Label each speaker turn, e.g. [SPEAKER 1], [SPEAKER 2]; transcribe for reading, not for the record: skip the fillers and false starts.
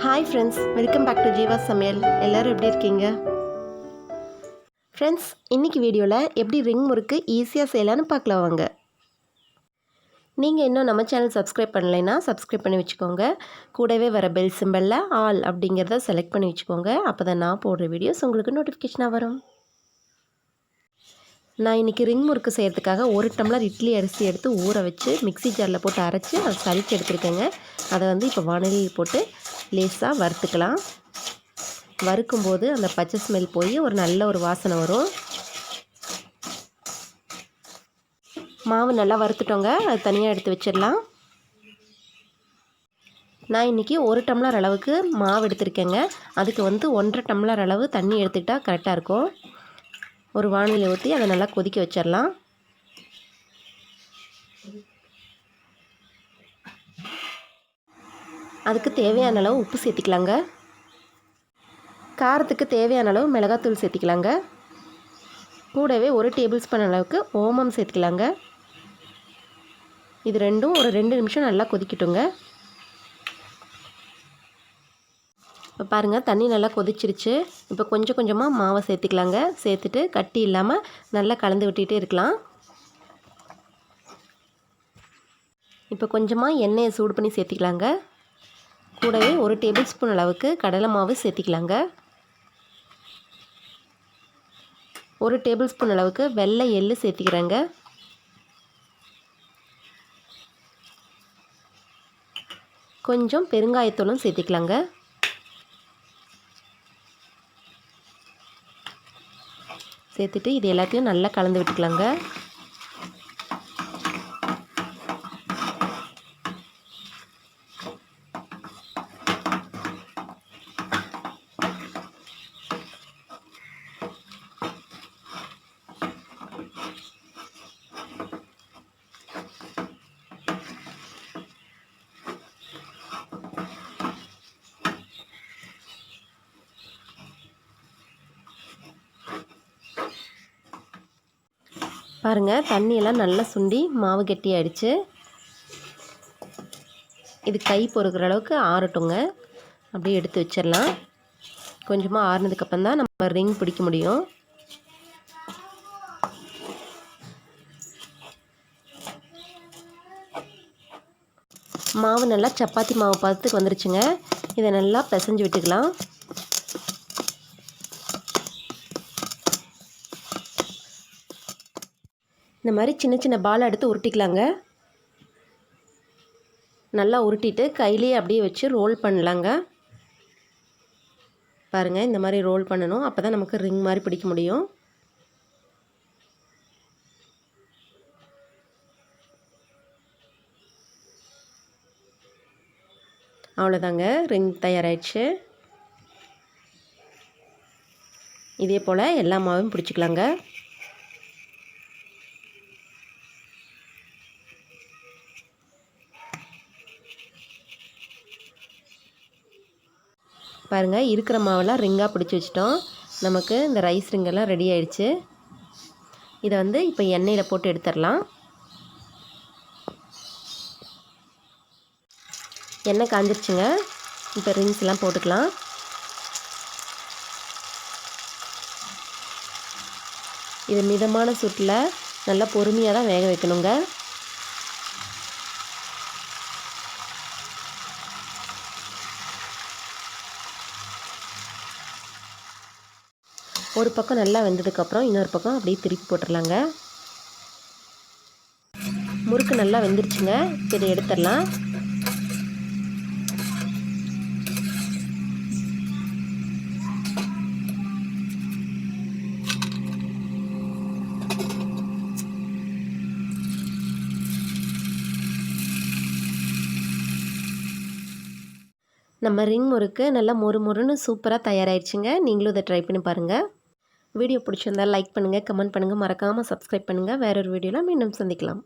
[SPEAKER 1] Hi friends, welcome back to Jeeva சமையல். எல்லோரும் எப்படி இருக்கீங்க ஃப்ரெண்ட்ஸ்? இன்றைக்கி வீடியோவில் எப்படி ரிங் முறுக்கு ஈஸியாக செய்யலான்னு பார்க்கலாம் வாங்க. நீங்கள் இன்னும் நம்ம சேனல் சப்ஸ்கிரைப் பண்ணலைன்னா சப்ஸ்கிரைப் பண்ணி வச்சுக்கோங்க. கூடவே வர பெல் சிம்பலில் ஆல் அப்படிங்கிறத செலக்ட் பண்ணி வச்சுக்கோங்க. அப்போ தான் நான் போடுற வீடியோஸ் உங்களுக்கு நோட்டிஃபிகேஷனாக வரும். நான் இன்றைக்கி ரிங் முறுக்கு செய்கிறதுக்காக 1 டம்ளர் இட்லி அரிசி எடுத்து ஊற வச்சு மிக்ஸி ஜாரில் போட்டு அரைச்சி அதை சலிச்சு எடுத்துருக்கேங்க. அதை இப்போ வானலியில் போட்டு லேசாக வறுத்துக்கலாம். வறுக்கும்போது அந்த பச்சை ஸ்மெல் போய் ஒரு நல்ல ஒரு வாசனை வரும். மாவு நல்லா வறுத்துட்டோங்க, அது தனியாக எடுத்து வச்சிடலாம். நான் இன்றைக்கி 1 டம்ளர் அளவுக்கு மாவு எடுத்துருக்கேங்க. அதுக்கு 1.5 டம்ளர் அளவு தண்ணி எடுத்துக்கிட்டால் கரெக்டாக இருக்கும். ஒரு வானலியில் ஊற்றி அதை நல்லா கொதிக்க வச்சிடலாம். அதுக்கு தேவையான அளவு உப்பு சேர்த்திக்கலாங்க. காரத்துக்கு தேவையான அளவு மிளகாத்தூள் சேர்த்திக்கலாங்க. கூடவே 1 டேபிள் ஸ்பூன் அளவுக்கு ஓமம் சேர்த்துக்கலாங்க. இது ரெண்டும் ஒரு 2 நிமிஷம் நல்லா கொதிக்கட்டுங்க. இப்போ பாருங்கள், தண்ணி நல்லா கொதிச்சிருச்சு. இப்போ கொஞ்சம் கொஞ்சமாக மாவை சேர்த்துக்கலாங்க. சேர்த்துட்டு கட்டி இல்லாமல் நல்லா கலந்து விட்டுகிட்டே இருக்கலாம். இப்போ கொஞ்சமாக எண்ணெயை சூடு பண்ணி சேர்த்திக்கலாங்க. கூடவே 1 டேபிள் ஸ்பூன் அளவுக்கு கடலை மாவு சேர்த்திக்கலாங்க. 1 டேபிள் ஸ்பூன் அளவுக்கு வெள்ளை எள்ளு சேர்த்திக்கிறேங்க. கொஞ்சம் பெருங்காயத்தூளும் சேர்த்திக்கலாங்க. சேர்த்துட்டு இது எல்லாத்தையும் நல்லா கலந்து விட்டுக்கலாங்க. பாருங்கள், தண்ணியெல்லாம் நல்லா சுண்டி மாவு கெட்டி ஆயிடுச்சு. இது கை பொறுக்கிற அளவுக்கு ஆறட்டுங்க. அப்படியே எடுத்து வச்சிடலாம். கொஞ்சமாக ஆறுனதுக்கப்புறம் தான் நம்ம ரிங் பிடிக்க முடியும். மாவு நல்லா சப்பாத்தி மாவு பதத்துக்கு வந்துருச்சுங்க. இதை நல்லா பிசைஞ்சு விட்டுக்கலாம். இந்த மாதிரி சின்ன சின்ன பால் எடுத்து உருட்டிக்கலாங்க. நல்லா உருட்டிட்டு கையிலேயே அப்படியே வச்சு ரோல் பண்ணலாங்க. பாருங்கள், இந்த மாதிரி ரோல் பண்ணணும். அப்போ தான் நமக்கு ரிங் மாதிரி பிடிக்க முடியும். அவ்வளோதாங்க, ரிங் தயாராகிடுச்சு. இதே போல் எல்லா மாவும் பிடிச்சிக்கலாங்க. பாருங்கள், இருக்கிற மாவெல்லாம் ரிங்காக பிடிச்சி வச்சிட்டோம். நமக்கு இந்த ரைஸ் ரிங்கெல்லாம் ரெடி ஆயிடுச்சு. இதை இப்போ எண்ணெயில் போட்டு எடுத்துடலாம். எண்ணெய் காஞ்சிருச்சுங்க. இப்போ ரிங்ஸ் எல்லாம் போட்டுக்கலாம். இது மிதமான சூட்டில் நல்லா பொறுமையாக தான் வேக வைக்கணுங்க. ஒரு பக்கம் நல்லா வெந்ததுக்கப்புறம் இன்னொரு பக்கம் அப்படியே திருப்பி போட்டுடலாங்க. முறுக்கு நல்லா வெந்துருச்சுங்க. இதை எடுத்துடலாம். நம்ம ரிங் முறுக்கு நல்லா மொறுமொறுன்னு சூப்பராக தயாராகிடுச்சுங்க. நீங்களும் இதை ட்ரை பண்ணி பாருங்கள். வீடியோ பிடிச்சிருந்தால் லைக் பண்ணுங்கள், கமெண்ட் பண்ணுங்கள், மறக்காமல் சப்ஸ்கிரைப் பண்ணுங்கள். வேறொரு வீடியோவில் மீண்டும் சந்திக்கலாம்.